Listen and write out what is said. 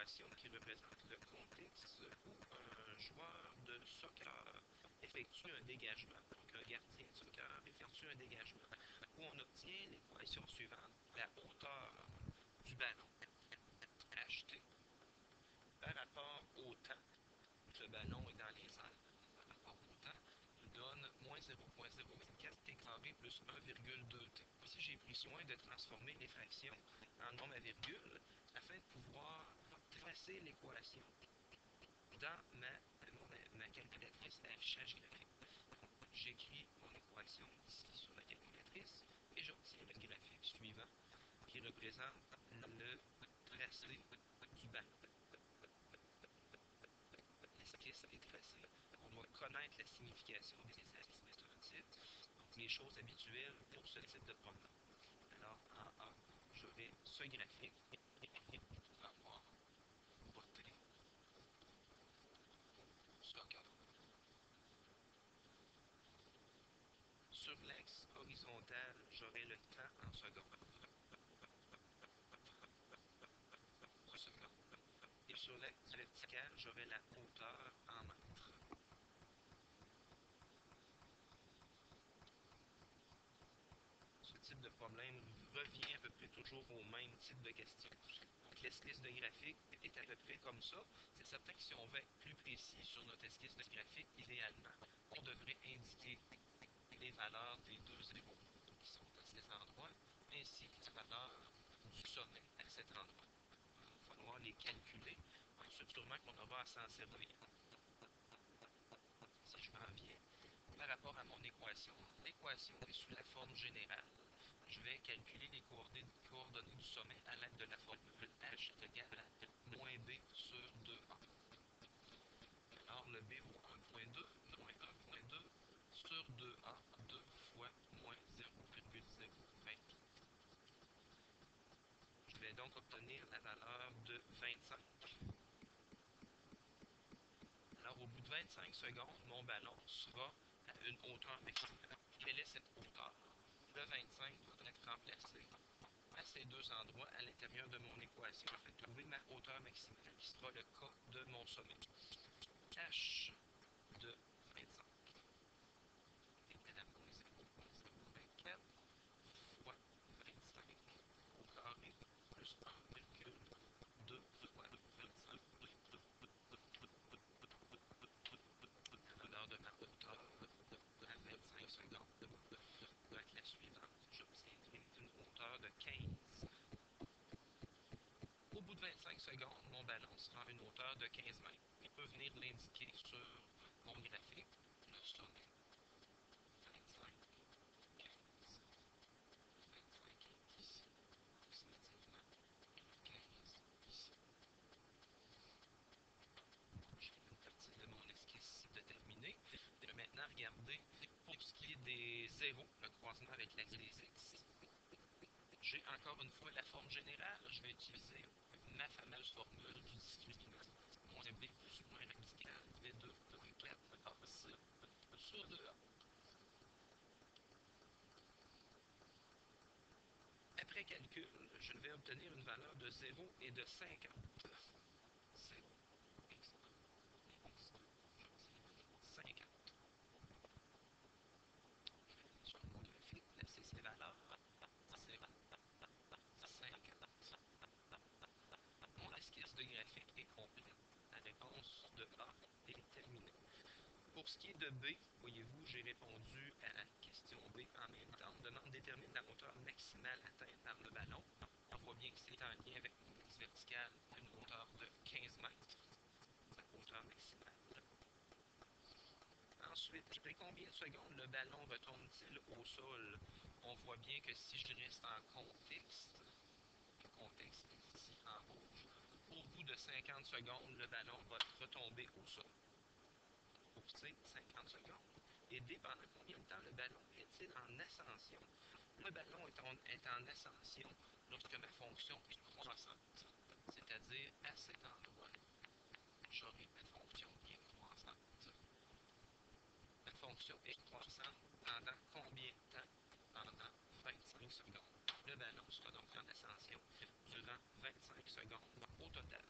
équation qui représente le contexte où un joueur de soccer effectue un dégagement. Donc un gardien de soccer effectue un dégagement où on obtient l'équation suivante. La hauteur du ballon ht par rapport au temps. Le ballon est dans les airs par rapport au temps nous donne moins 0,024 t carré plus 1,2 t. Ici, j'ai pris soin de transformer les fractions en nombre à virgule afin de pouvoir tracer l'équation dans ma calculatrice d'affichage graphique. J'écris mon équation ici sur la calculatrice et j'obtiens le graphique suivant qui représente le tracé du ballon. L'esquisse est tracée. On doit connaître la signification des esquisses méthodiques, donc les choses habituelles pour ce type de problème. Alors, en A, j'aurai ce graphique qui va avoir porté soccer. Sur l'axe horizontal, j'aurai le temps en secondes. Et sur l'axe vertical, j'aurai la hauteur en mètres. Ce type de problème revient à peu près toujours au même type de question. Donc l'esquisse de graphique est à peu près comme ça. C'est certain que si on veut être plus précis sur notre esquisse de graphique, idéalement, on devrait indiquer les valeurs des deux zéros qui sont à cet endroit, ainsi que la valeur du sommet à cet endroit. Il va falloir les calculer. Ensuite, sûrement qu'on aura à s'en servir. Si je m'en viens par rapport à mon équation, l'équation est sous la forme générale. Je vais calculer les coordonnées du sommet à l'aide de la formule h est égal à moins b sur 2a. Alors le b vaut 1.2, moins 1.2 sur 2a, 2 fois moins 0,028. Je vais donc obtenir la valeur de 25. Alors au bout de 25 secondes, mon ballon sera à une hauteur maximale. Quelle est cette hauteur? Le 25 doit être remplacé à ces deux endroits à l'intérieur de mon équation afin de trouver ma hauteur maximale qui sera le cas de mon sommet. H de 25 égale à moins 0,024 fois 25 au carré plus 1,2 fois 25. La valeur de ma hauteur à 25 secondes doit être la suivante. J'obtiendrai une hauteur de 15. Au bout de 25 secondes, mon ballon sera à une hauteur de 15 mètres. Je peux venir l'indiquer sur mon graphique. Le sommet 25, 15. 25 est ici, approximativement, et le 15 ici. J'ai une partie de mon esquisse de terminer. Je vais maintenant regarder pour ce qui est des zéros, le croisement avec l'axe des x. J'ai encore une fois la forme générale. Je vais utiliser ma fameuse formule du discriminant. Moins b plus ou moins radical de 2.4 AC sur 2a. Après calcul, je vais obtenir une valeur de 0 et de 50. 0, x1 et x2, j'obtiendrai 50. Je vais aller sur mon graphique, placer ces valeurs. 0, 50. Mon esquisse de graphique est complète. La réponse de A est terminée. Pour ce qui est de B, voyez-vous, j'ai répondu à la question B en même temps. On demande détermine la hauteur maximale atteinte par le ballon. On voit bien que c'est en lien avec mon axe vertical à une hauteur de 15 mètres. La hauteur maximale. Ensuite, après combien de secondes le ballon retombe-t-il au sol? On voit bien que si je reste en contexte, le contexte est ici en rouge, au bout de 50 secondes, le ballon va retomber au sol. Pour C, 50 secondes. Et D, pendant combien de temps le ballon est-il en ascension? Le ballon est en ascension lorsque ma fonction est croissante, c'est-à-dire à cet endroit. J'aurai ma fonction qui est croissante. La fonction est croissante pendant combien de temps? Pendant 25 secondes. Le ballon sera donc en ascension durant 25 secondes au total.